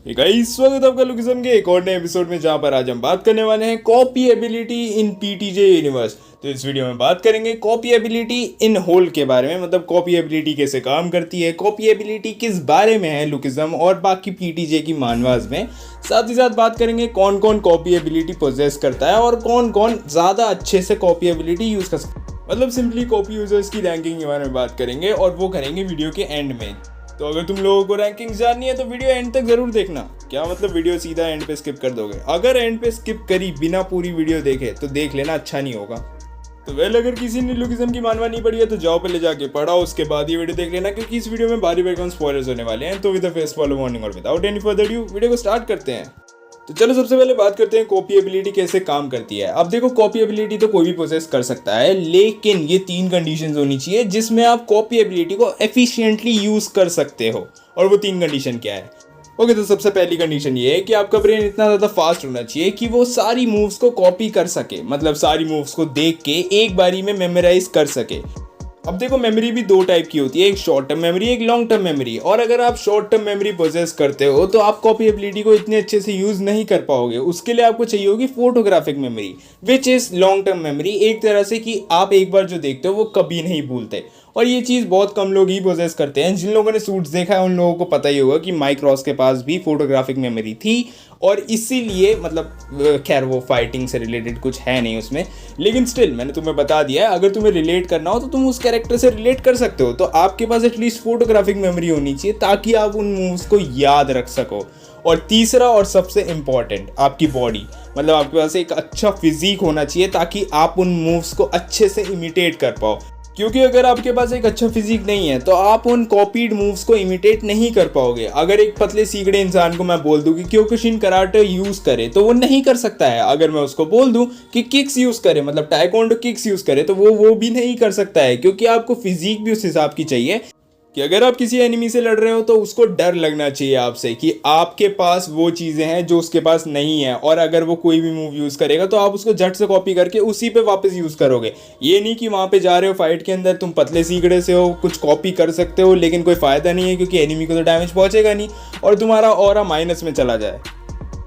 Guys, स्वागत है आपका लुकिज्म के एक और नए एपिसोड में, जहां पर आज हम बात करने वाले हैं कॉपी एबिलिटी इन पीटीजे यूनिवर्स। तो इस वीडियो में बात करेंगे कॉपी एबिलिटी इन होल के बारे में, मतलब कॉपी एबिलिटी कैसे काम करती है, कॉपी एबिलिटी किस बारे में है लुकिज्म और बाकी पीटीजे की मानवाज में। साथ ही साथ बात करेंगे कौन कौन कॉपी एबिलिटी पोजेस करता है और कौन कौन ज़्यादा अच्छे से कॉपी एबिलिटी यूज़ कर सकता है। मतलब सिंपली कॉपी यूजर्स की रैंकिंग के बारे में बात करेंगे और वो करेंगे वीडियो के एंड में। तो अगर तुम लोगों को रैंकिंग जाननी है तो वीडियो एंड तक जरूर देखना। क्या मतलब वीडियो सीधा एंड पे स्किप कर दोगे? अगर एंड पे स्किप करी बिना पूरी वीडियो देखे तो देख लेना, अच्छा नहीं होगा। तो अगर किसी ने लुकिज्म की मानवा नहीं पड़ी है तो जाओ पहले जाके पढ़ा, उसके बाद ये वीडियो देख लेना, क्योंकि इस वीडियो में भारी भरकम स्पॉयलर्स होने वाले हैं। तो with the face follow warning और without any further ado video को स्टार्ट करते हैं। तो चलो सबसे पहले बात करते हैं कॉपी एबिलिटी कैसे काम करती है। अब देखो, कॉपी एबिलिटी तो कोई भी प्रोसेस कर सकता है, लेकिन ये 3 कंडीशंस होनी चाहिए जिसमें आप कॉपी एबिलिटी को एफिशिएंटली यूज कर सकते हो। और वो 3 कंडीशन क्या है? ओके, तो सबसे पहली कंडीशन ये है कि आपका ब्रेन इतना ज़्यादा फास्ट होना चाहिए कि वो सारी मूव्स को कॉपी कर सके, मतलब सारी मूव्स को देख के एक बारी में मेमोराइज कर सके। अब देखो, मेमोरी भी 2 टाइप की होती है, एक शॉर्ट टर्म मेमोरी, एक लॉन्ग टर्म मेमोरी। और अगर आप शॉर्ट टर्म मेमोरी पोजेस करते हो तो आप कॉपी एबिलिटी को इतने अच्छे से यूज़ नहीं कर पाओगे। उसके लिए आपको चाहिए होगी photographic memory, which is long term memory, एक तरह से कि आप एक बार जो देखते हो वो कभी नहीं भूलते। और ये चीज़ बहुत कम लोग ही पोजेस करते हैं। जिन लोगों ने सूट्स देखा है उन लोगों को पता ही होगा कि माइक रॉस के पास भी फोटोग्राफिक मेमोरी थी, और इसीलिए मतलब खैर वो फाइटिंग से रिलेटेड कुछ है नहीं उसमें, लेकिन स्टिल मैंने तुम्हें बता दिया है, अगर तुम्हें रिलेट करना हो तो तुम उस कैरेक्टर से रिलेट कर सकते हो। तो आपके पास एटलीस्ट फोटोग्राफिक मेमोरी होनी चाहिए ताकि आप उन मूव्स को याद रख सको। और तीसरा और सबसे इम्पॉर्टेंट, आपकी बॉडी, मतलब आपके पास एक अच्छा फिजिक होना चाहिए ताकि आप उन मूव्स को अच्छे से इमिटेट कर पाओ। क्योंकि अगर आपके पास एक अच्छा फिजिक नहीं है तो आप उन कॉपीड मूव्स को इमिटेट नहीं कर पाओगे। अगर एक पतले सीगड़े इंसान को मैं बोल दूं कि क्योकुशिन कराटे यूज करे तो वो नहीं कर सकता है। अगर मैं उसको बोल दूं कि किक्स यूज करे, मतलब टाइकोंडो किक्स यूज करे, तो वो भी नहीं कर सकता है, क्योंकि आपको फिजिक भी उस हिसाब की चाहिए कि अगर आप किसी एनिमी से लड़ रहे हो तो उसको डर लगना चाहिए आपसे कि आपके पास वो चीज़ें हैं जो उसके पास नहीं है। और अगर वो कोई भी मूव यूज़ करेगा तो आप उसको झट से कॉपी करके उसी पे वापस यूज़ करोगे। ये नहीं कि वहाँ पे जा रहे हो फाइट के अंदर, तुम पतले सीगड़े से हो, कुछ कॉपी कर सकते हो लेकिन कोई फ़ायदा नहीं है, क्योंकि एनिमी को तो डैमेज पहुँचेगा नहीं और तुम्हारा ऑरा माइनस में चला जाए।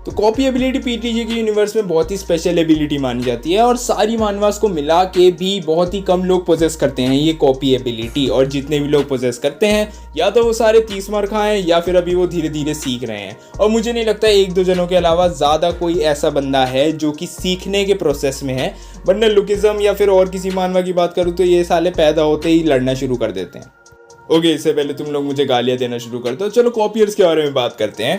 तो कॉपी एबिलिटी पीटीजे की यूनिवर्स में बहुत ही स्पेशल एबिलिटी मानी जाती है, और सारी मानवास को मिला के भी बहुत ही कम लोग पोजेस करते हैं ये कॉपी एबिलिटी। और जितने भी लोग पोजेस करते हैं या तो वो सारे 30 मार खाए या फिर अभी वो धीरे धीरे सीख रहे हैं। और मुझे नहीं लगता 1-2 जनों के अलावा ज़्यादा कोई ऐसा बंदा है जो कि सीखने के प्रोसेस में है। वरना लुकिज्म या फिर और किसी मानवा की बात करूँ तो ये साले पैदा होते ही लड़ना शुरू कर देते हैं। ओके, इससे पहले तुम लोग मुझे गालियाँ देना शुरू कर दो, चलो कॉपियर्स के बारे में बात करते हैं।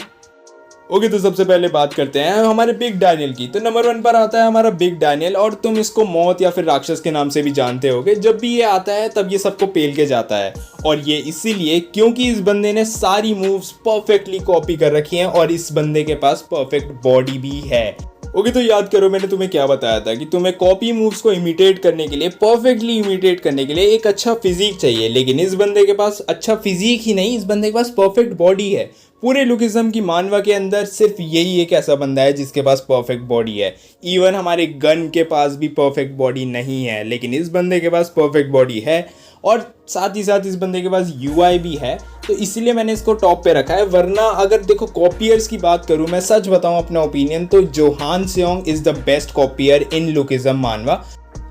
ओके, तो सबसे पहले बात करते हैं हमारे बिग डैनियल की। तो नंबर 1 पर आता है हमारा बिग डैनियल, और तुम इसको मौत या फिर राक्षस के नाम से भी जानते होगे। जब भी ये आता है तब ये सबको पेल के जाता है, और ये इसीलिए क्योंकि इस बंदे ने सारी मूव्स परफेक्टली कॉपी कर रखी हैं और इस बंदे के पास परफेक्ट बॉडी भी है। ओके, तो याद करो मैंने तुम्हें क्या बताया था कि तुम्हें कॉपी मूव्स को इमिटेट करने के लिए, परफेक्टली इमिटेट करने के लिए एक अच्छा फिजिक चाहिए। लेकिन इस बंदे के पास अच्छा फिजिक ही नहीं, इस बंदे के पास परफेक्ट बॉडी है। पूरे लुकिज्म की मानवा के अंदर सिर्फ यही एक ऐसा बंदा है जिसके पास परफेक्ट बॉडी है। इवन हमारे गन के पास भी परफेक्ट बॉडी नहीं है, लेकिन इस बंदे के पास परफेक्ट बॉडी है। और साथ ही साथ इस बंदे के पास यूआई भी है, तो इसीलिए मैंने इसको टॉप पे रखा है। वरना अगर देखो कॉपियर्स की बात करूं, मैं सच बताऊं अपना ओपिनियन, तो Johan Seong is the best copier in Lookism manhwa.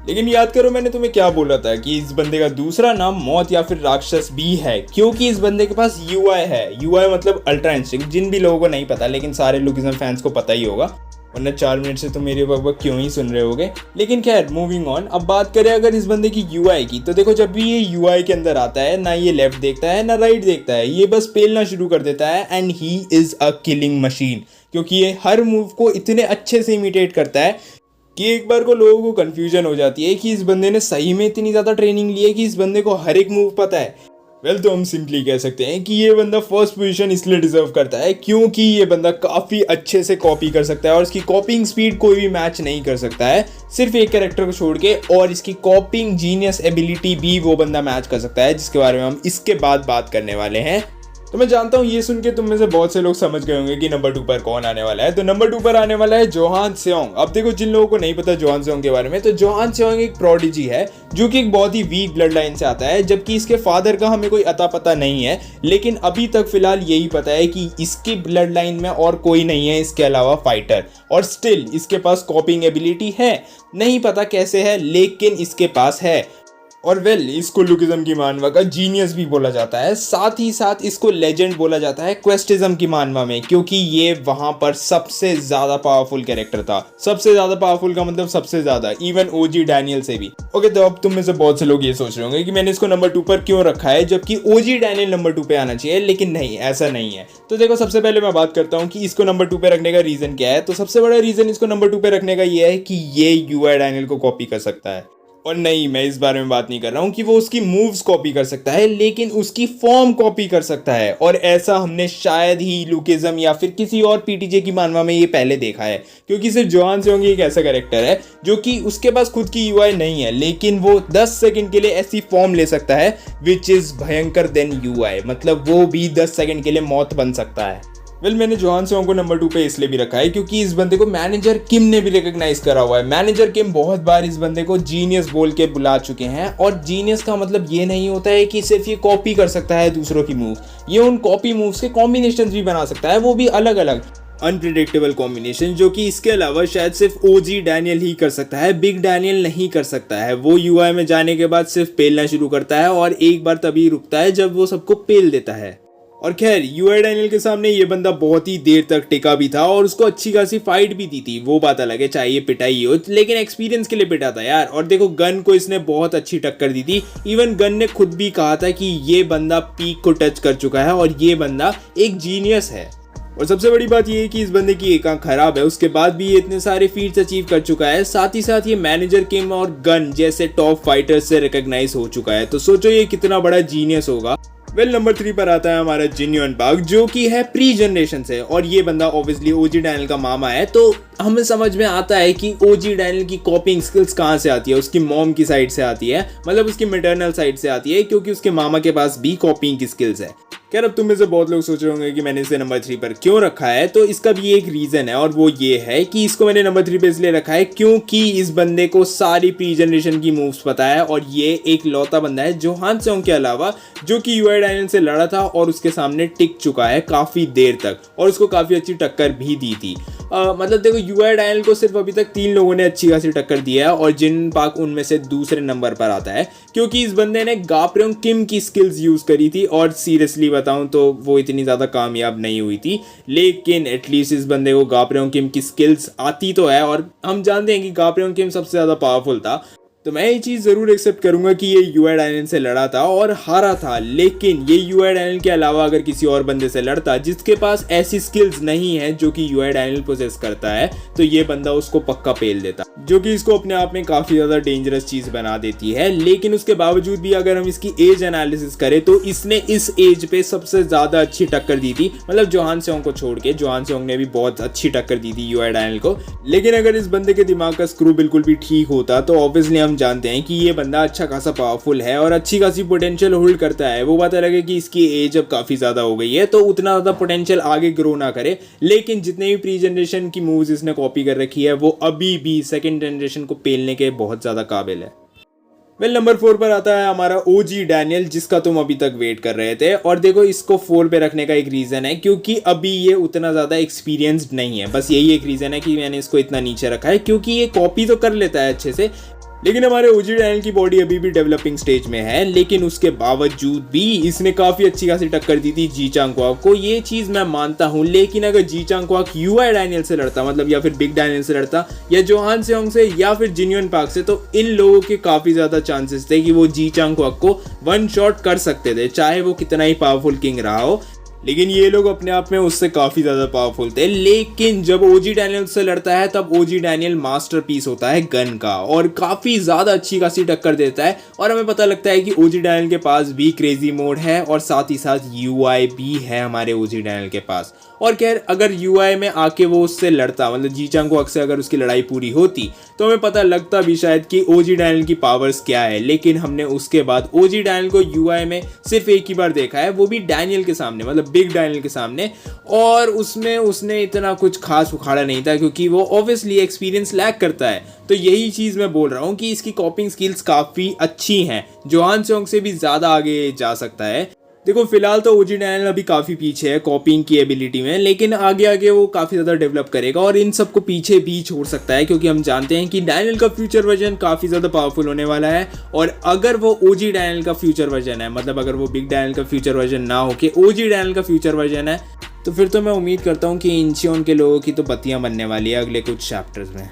लेकिन याद करो मैंने तुम्हें क्या बोला था कि इस बंदे का दूसरा नाम मौत या फिर राक्षस भी है, क्योंकि इस बंदे के पास यूआई है। यूआई मतलब अल्ट्रा इंस्टिंक्ट, जिन भी लोगों को नहीं पता, लेकिन सारे लुकिज्म फैंस को पता ही होगा, वरना 4 मिनट से तो मेरे बकबक क्यों ही सुन रहे होगे। लेकिन खैर, मूविंग ऑन। अब बात करें अगर इस बंदे की यूआई की, तो देखो जब भी ये यूआई के अंदर आता है, ना ये लेफ्ट देखता है ना राइट देखता है, ये बस पेलना शुरू कर देता है। And he is a killing machine, क्योंकि ये हर मूव को इतने अच्छे से इमिटेट करता है कि एक बार को लोगों को कन्फ्यूजन हो जाती है कि इस बंदे ने सही में इतनी ज़्यादा ट्रेनिंग ली है कि इस बंदे को हर एक मूव पता है। तो हम सिंपली कह सकते हैं कि ये बंदा फर्स्ट पोजीशन इसलिए डिजर्व करता है क्योंकि ये बंदा काफ़ी अच्छे से कॉपी कर सकता है, और इसकी कॉपिंग स्पीड कोई भी मैच नहीं कर सकता है, सिर्फ एक कैरेक्टर को छोड़ के। और इसकी कॉपिंग जीनियस एबिलिटी भी वो बंदा मैच कर सकता है, जिसके बारे में हम इसके बाद बात करने वाले हैं। तो मैं जानता हूँ ये सुन के तुम में से बहुत से लोग समझ गए होंगे कि नंबर 2 पर कौन आने वाला है। तो नंबर 2 पर आने वाला है जोहान सेओंग। अब देखो, जिन लोगों को नहीं पता जोहान सेओंग के बारे में, तो जोहान सेओंग एक प्रोडिजी है जो कि एक बहुत ही वीक ब्लड लाइन से आता है, जबकि इसके फादर का हमें कोई अता पता नहीं है। लेकिन अभी तक फिलहाल यही पता है कि इसकी ब्लड लाइन में और कोई नहीं है इसके अलावा फाइटर, और स्टिल इसके पास कॉपिंग एबिलिटी है। नहीं पता कैसे है, लेकिन इसके पास है। और इसको लुकिज्म की मानवा का जीनियस भी बोला जाता है। साथ ही साथ इसको लेजेंड बोला जाता है क्वेस्टिज्म की मानवा में, क्योंकि ये वहां पर सबसे ज्यादा पावरफुल कैरेक्टर था। सबसे ज्यादा पावरफुल का मतलब सबसे ज्यादा, इवन ओजी डैनियल से भी। ओके, तो अब तुम में से बहुत से लोग ये सोच रहे होंगे कि मैंने इसको नंबर 2 पर क्यों रखा है, जबकि ओजी डैनियल नंबर 2 पे आना चाहिए। लेकिन नहीं, ऐसा नहीं है। तो देखो, सबसे पहले मैं बात करता हूँ कि इसको नंबर 2 पे रखने का रीजन क्या है। तो सबसे बड़ा रीजन इसको नंबर 2 पे रखने का ये है कि ये यूआई डैनियल को कॉपी कर सकता है। और नहीं, मैं इस बारे में बात नहीं कर रहा हूँ कि वो उसकी मूव्स कॉपी कर सकता है, लेकिन उसकी फॉर्म कॉपी कर सकता है। और ऐसा हमने शायद ही लुकिज्म या फिर किसी और पीटीजे की मानवा में ये पहले देखा है, क्योंकि सिर्फ जोहान सेओंग एक ऐसा कैरेक्टर है जो कि उसके पास खुद की यूआई नहीं है, लेकिन वो 10 सेकंड के लिए ऐसी फॉर्म ले सकता है विच इज भयंकर देन यूआई। मतलब वो भी 10 सेकंड के लिए मौत बन सकता है। मैंने जोहान सेओंग को नंबर 2 पे इसलिए भी रखा है क्योंकि इस बंदे को मैनेजर किम ने भी रिकॉग्नाइज करा हुआ है। मैनेजर किम बहुत बार इस बंदे को जीनियस बोल के बुला चुके हैं। और जीनियस का मतलब ये नहीं होता है कि सिर्फ ये कॉपी कर सकता है दूसरों की मूव, ये उन कॉपी मूव्स के कॉम्बिनेशंस भी बना सकता है, वो भी अलग अलग अनप्रिडिक्टेबल कॉम्बिनेशन, जो कि इसके अलावा शायद सिर्फ ओजी डैनियल ही कर सकता है, बिग डैनियल नहीं कर सकता है। वो यूआई में जाने के बाद सिर्फ पेलना शुरू करता है और एक बार तभी रुकता है जब वो सबको पेल देता है। और खैर, यूआई डैनियल के सामने ये बंदा बहुत ही देर तक टिका भी था और उसको अच्छी खासी फाइट भी दी थी। वो बात अलग है, चाहे ये पिटाई हो, लेकिन एक्सपीरियंस के लिए पिटा था यार। और देखो, गन को इसने बहुत अच्छी टक्कर दी थी। इवन गन ने खुद भी कहा था कि ये बंदा पीक को टच कर चुका है और ये बंदा एक जीनियस है। और सबसे बड़ी बात ये है कि इस बंदे की एक आंख खराब है, उसके बाद भी ये इतने सारे फीट्स अचीव कर चुका है। साथ ही साथ ये मैनेजर किम और गन जैसे टॉप फाइटर्स से रिकॉग्नाइज हो चुका है। तो सोचो ये कितना बड़ा जीनियस होगा। नंबर 3 पर आता है हमारा जिन यून पार्क, जो कि है प्री जनरेशन से। और ये बंदा ऑब्वियसली ओजी डैनियल का मामा है। तो हमें समझ में आता है कि ओजी डैनियल की कॉपिंग स्किल्स कहाँ से आती है। उसकी मॉम की साइड से आती है, मतलब उसकी मैटरनल साइड से आती है, क्योंकि उसके मामा के पास भी कॉपिंग की स्किल्स है। खैर, अब तुम में से बहुत लोग सोच रहे होंगे कि मैंने इसे नंबर 3 पर क्यों रखा है। तो इसका भी एक रीजन है, और वो ये है कि इसको मैंने नंबर 3 पे इसलिए रखा है क्योंकि इस बंदे को सारी प्री जनरेशन की मूव्स पता है। और ये एक लौता बंदा है जोहान सेओंग के अलावा जो कि यूआई डैनियल से लड़ा था और उसके सामने टिक चुका है काफी देर तक, और उसको काफी अच्छी टक्कर भी दी थी। मतलब देखो, यूआई डैनियल को सिर्फ अभी तक 3 लोगों ने अच्छी खासी टक्कर दी है, और जिन पाक उनमें से दूसरे नंबर पर आता है, क्योंकि इस बंदे ने गाप्रेयोंग किम की स्किल्स यूज करी थी। और सीरियसली बताऊं तो वो इतनी ज्यादा कामयाब नहीं हुई थी, लेकिन एटलीस्ट इस बंदे को गाप्रेयोंग किम की स्किल्स आती तो है। और हम जानते हैं कि गाप्रेयोंग किम सबसे ज्यादा पावरफुल था। तो मैं ये चीज़ ज़रूर एक्सेप्ट करूंगा कि ये यूआई डैनियल से लड़ा था और हारा था, लेकिन ये यूआई डैनियल के अलावा अगर किसी और बंदे से लड़ता जिसके पास ऐसी स्किल्स नहीं है जो कि यूआई डैनियल पोजेस करता है, तो ये बंदा उसको पक्का पेल देता, जो कि इसको अपने आप में काफ़ी ज़्यादा डेंजरस चीज़ बना देती है। लेकिन उसके बावजूद भी अगर हम इसकी एज एनालिसिस करें तो इसने इस एज पे सबसे ज़्यादा अच्छी टक्कर दी थी। मतलब जोहान सेओंग को छोड़ के, जोहान सेओंग ने भी बहुत अच्छी टक्कर दी थी यूआई डैनियल को। लेकिन अगर इस बंदे के दिमाग का स्क्रू बिल्कुल भी ठीक होता तो ऑब्वियसली हम जानते हैं कि ये बंदा अच्छा खासा पावरफुल है और अच्छी खासी पोटेंशियल होल्ड करता है। वो बात अलग है कि इसकी एज अब काफ़ी ज़्यादा हो गई है, तो उतना ज़्यादा पोटेंशियल आगे ग्रो ना करे, लेकिन जितने भी प्री जनरेशन की मूव्स इसने कॉपी कर रखी है वो अभी भी सेकेंड जनरेशन को पेलने के बहुत ज़्यादा काबिल है। नंबर 4 पर आता है हमारा ओजी डैनियल, जिसका तुम अभी तक वेट कर रहे थे। और देखो, इसको 4 पे रखने का एक रीज़न है क्योंकि अभी ये उतना ज़्यादा एक्सपीरियंस्ड नहीं है। बस यही एक रीज़न है कि मैंने इसको इतना नीचे रखा है, क्योंकि ये कॉपी तो कर लेता है अच्छे से, लेकिन हमारे ओजी डैनियल की बॉडी अभी भी डेवलपिंग स्टेज में है। लेकिन उसके बावजूद भी इसने काफ़ी अच्छी खासी टक्कर दी थी जी चांग क्वाक को, ये चीज़ मैं मानता हूँ। लेकिन अगर जी चांग क्वाक यूआई डैनियल से लड़ता, मतलब या फिर बिग डैनियल से लड़ता, या जोहान सेओंग से, या फिर जिन यून पार्क से, तो इन लोगों के काफ़ी ज़्यादा चांसेस थे कि वो जी चांग क्वाक को वन शॉट कर सकते थे, चाहे वो कितना ही पावरफुल किंग रहा हो। लेकिन ये लोग अपने आप में उससे काफ़ी ज़्यादा पावरफुल थे। लेकिन जब ओजी डैनियल उससे लड़ता है तब ओजी डैनियल मास्टरपीस होता है गन का और काफ़ी ज़्यादा अच्छी खासी टक्कर देता है और हमें पता लगता है कि ओजी डैनियल के पास भी क्रेजी मोड है और साथ ही साथ यूआई भी है हमारे ओजी डैनियल के पास। और खैर अगर यूआई में आके वो उससे लड़ता, मतलब जीचांग को अक्सर अगर उसकी लड़ाई पूरी होती तो हमें पता लगता भी शायद कि ओजी डैनियल की पावर्स क्या है। लेकिन हमने उसके बाद ओजी डैनियल को यूआई में सिर्फ एक ही बार देखा है, वो भी डैनियल के सामने, मतलब बिग डैनियल के सामने, और उसमें उसने इतना कुछ खास उखाड़ा नहीं था क्योंकि वो ऑब्वियसली एक्सपीरियंस लैक करता है। तो यही चीज़ मैं बोल रहा हूँ कि इसकी कॉपिंग स्किल्स काफ़ी अच्छी हैं, जो हान सेओंग से भी ज़्यादा आगे जा सकता है। देखो फिलहाल तो ओजी डैनियल अभी काफ़ी पीछे है कॉपिंग की एबिलिटी में, लेकिन आगे आगे वो काफ़ी ज़्यादा डेवलप करेगा और इन सबको पीछे भी छोड़ सकता है क्योंकि हम जानते हैं कि डैनियल का फ्यूचर वर्जन काफ़ी ज़्यादा पावरफुल होने वाला है। और अगर वो ओजी डैनियल का फ्यूचर वर्जन है, मतलब अगर वो बिग डैनियल का फ्यूचर वर्जन ना हो के ओजी डैनियल का फ्यूचर वर्जन है, तो फिर तो मैं उम्मीद करता हूँ कि इंचियोन के लोगों की तो बत्तियाँ बनने वाली है अगले कुछ चैप्टर्स में।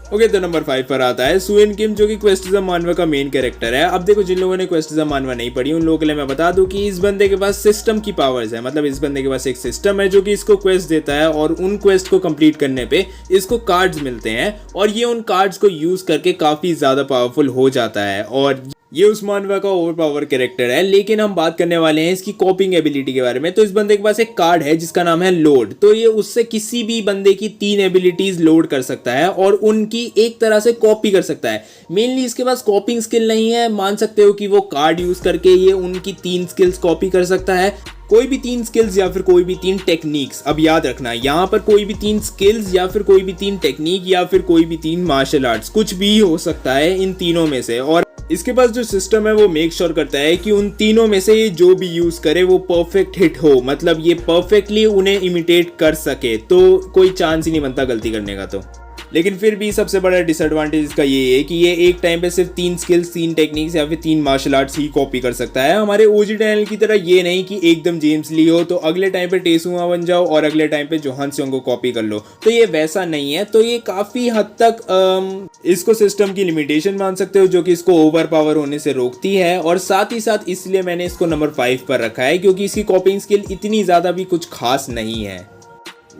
ओके, तो नंबर 5 पर आता है सुएन किम, जो कि क्वेस्टिज्म मानवा का मेन कैरेक्टर है। अब देखो जिन लोगों ने क्वेस्टिज्म मानवा नहीं पढ़ी उन लोगों के लिए मैं बता दूं कि इस बंदे के पास सिस्टम की पावर्स है, मतलब इस बंदे के पास एक सिस्टम है जो कि इसको क्वेस्ट देता है और उन क्वेस्ट को कंप्लीट करने पे इसको कार्ड्स मिलते हैं और ये उन कार्ड्स को यूज करके काफी ज्यादा पावरफुल हो जाता है और ये उस मानवा का ओवर पावर कैरेक्टर है। लेकिन हम बात करने वाले हैं इसकी कॉपिंग एबिलिटी के बारे में। तो इस बंदे के पास एक कार्ड है जिसका नाम है लोड, तो ये उससे किसी भी बंदे की 3 एबिलिटीज लोड कर सकता है और उनकी एक तरह से कॉपी कर सकता है। मेनली इसके पास कॉपिंग स्किल नहीं है, मान सकते हो कि वो कार्ड यूज करके ये उनकी 3 स्किल्स कॉपी कर सकता है, कोई भी 3 स्किल्स या फिर कोई भी 3 टेक्निक्स। अब याद रखना यहाँ पर कोई भी 3 स्किल्स या फिर कोई भी 3 टेक्निक या फिर कोई भी 3 मार्शल आर्ट्स, कुछ भी हो सकता है इन तीनों में से। और इसके पास जो सिस्टम है वो मेक श्योर करता है कि उन तीनों में से ये जो भी यूज करे वो परफेक्ट हिट हो, मतलब ये परफेक्टली उन्हें इमिटेट कर सके, तो कोई चांस ही नहीं बनता गलती करने का। तो लेकिन फिर भी सबसे बड़ा डिसएडवांटेज इसका ये है कि ये एक टाइम पे सिर्फ 3 स्किल्स, 3 टेक्निक्स या फिर 3 मार्शल आर्ट्स ही कॉपी कर सकता है। हमारे ओजी डैनियल की तरह ये नहीं कि एकदम जेम्स ली हो तो अगले टाइम पे टेसुमा बन जाओ और अगले टाइम पे जोहान सेओंग को कॉपी कर लो, तो ये वैसा नहीं है। तो ये काफ़ी हद तक इसको सिस्टम की लिमिटेशन मान सकते हो जो कि इसको ओवर पावर होने से रोकती है। और साथ ही साथ इसलिए मैंने इसको नंबर 5 पर रखा है क्योंकि इसकी कॉपिंग स्किल इतनी ज़्यादा भी कुछ खास नहीं है।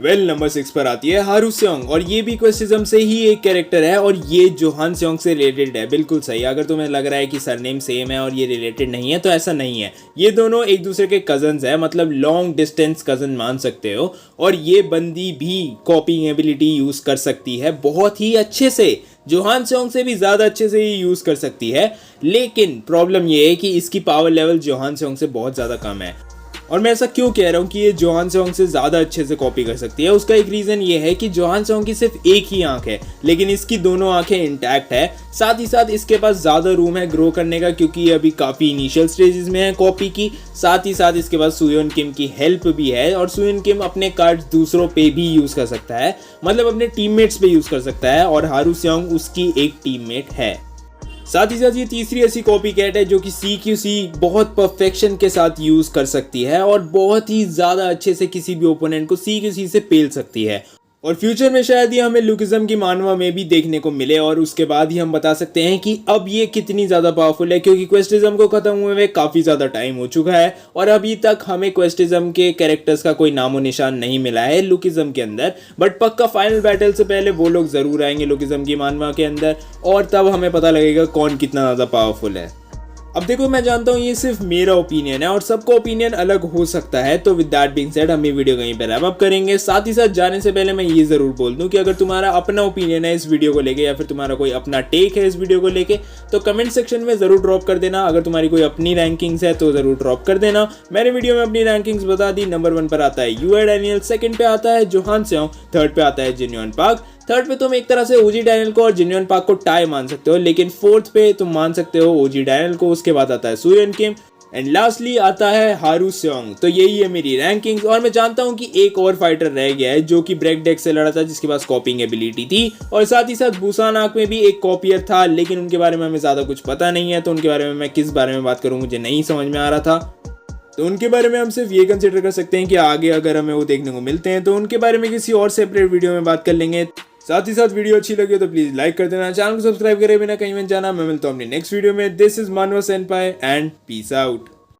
नंबर 6 पर आती है हारू सेओंग, और ये भी क्वेस्टिज्म से ही एक कैरेक्टर है और ये जोहान सेओंग से रिलेटेड है। बिल्कुल सही, अगर तुम्हें लग रहा है कि सरनेम सेम है और ये रिलेटेड नहीं है तो ऐसा नहीं है। ये दोनों एक दूसरे के कजन्स है, मतलब लॉन्ग डिस्टेंस कजन मान सकते हो। और ये बंदी भी कॉपिंग एबिलिटी यूज कर सकती है बहुत ही अच्छे से, जोहान सेओंग से भी ज़्यादा अच्छे से ही यूज़ कर सकती है। लेकिन प्रॉब्लम ये है कि इसकी पावर लेवल जोहान सेओंग से बहुत ज़्यादा कम है। और मैं ऐसा क्यों कह रहा हूँ कि ये जोहान सेओंग से ज़्यादा अच्छे से कॉपी कर सकती है, उसका एक रीज़न ये है कि जोहान सेओंग की सिर्फ एक ही आंख है लेकिन इसकी दोनों आंखें इंटैक्ट है। साथ ही साथ इसके पास ज़्यादा रूम है ग्रो करने का क्योंकि ये अभी काफ़ी इनिशियल स्टेजेस में है कॉपी की। साथ ही साथ इसके पास सुयोन किम की हेल्प भी है और सुयोन किम अपने कार्ड्स दूसरों पे भी यूज़ कर सकता है, मतलब अपने टीममेट्स पे यूज़ कर सकता है और हारू सेओंग उसकी एक टीममेट है। साथ ही साथ ये तीसरी ऐसी कॉपी कैट है जो कि CQC बहुत परफेक्शन के साथ यूज़ कर सकती है और बहुत ही ज़्यादा अच्छे से किसी भी ओपोनेंट को CQC से पेल सकती है। और फ्यूचर में शायद ये हमें लुकिज्म की मानवा में भी देखने को मिले और उसके बाद ही हम बता सकते हैं कि अब ये कितनी ज़्यादा पावरफुल है, क्योंकि क्वेस्टिज्म को ख़त्म हुए काफ़ी ज़्यादा टाइम हो चुका है और अभी तक हमें क्वेस्टिज्म के कैरेक्टर्स का कोई नामो निशान नहीं मिला है लुकिज्म के अंदर। बट पक्का फाइनल बैटल से पहले वो लोग ज़रूर आएंगे लुकिज्म की मानवा के अंदर और तब हमें पता लगेगा कौन कितना ज़्यादा पावरफुल है। अब देखो मैं जानता हूँ ये सिर्फ मेरा ओपिनियन है और सबका ओपिनियन अलग हो सकता है, तो विद दैट बीइंग सेड हम ये वीडियो कहीं पर रैप अप करेंगे। साथ ही साथ जाने से पहले मैं ये ज़रूर बोल दूँ कि अगर तुम्हारा अपना ओपिनियन है इस वीडियो को लेके या फिर तुम्हारा कोई अपना टेक है इस वीडियो को लेके तो कमेंट सेक्शन में ज़रूर ड्रॉप कर देना। अगर तुम्हारी कोई अपनी रैंकिंग्स है तो ज़रूर ड्रॉप कर देना। मैंने वीडियो में अपनी रैंकिंग्स बता दी। नंबर 1 पर आता है यूआई डैनियल, सेकंड पे आता है जोहान सेओंग, थर्ड पे आता है जिनयोन पार्क, थर्ड पे तुम एक तरह से ओजी डैनियल को और जिनयोन पार्क को टाई मान सकते हो, लेकिन फोर्थ पे तुम मान सकते हो ओजी डैनियल को। उसके बाद आता है सुयोन किम एंड लास्टली आता है हारू सेओंग। तो यही है मेरी रैंकिंग्स। और मैं जानता हूं कि एक और फाइटर रह गया है जो कि ब्रेक डेक से लड़ा था जिसके पास कॉपिंग एबिलिटी थी और साथ ही साथ बुसान आंख में भी एक कॉपियर था, लेकिन उनके बारे में हमें ज़्यादा कुछ पता नहीं है, तो उनके बारे में मैं किस बारे में बात करूँ मुझे नहीं समझ में आ रहा था। तो उनके बारे में हम सिर्फ ये कंसिडर कर सकते हैं कि आगे अगर हमें वो देखने को मिलते हैं तो उनके बारे में किसी और सेपरेट वीडियो में बात कर लेंगे। साथ ही साथ वीडियो अच्छी लगी तो प्लीज लाइक कर देना, चैनल को सब्सक्राइब करे बिना कहीं मत जाना। मैं मिलता हूँ अपनी नेक्स्ट वीडियो में। दिस इज मानवा सेनपाई एंड पीस आउट।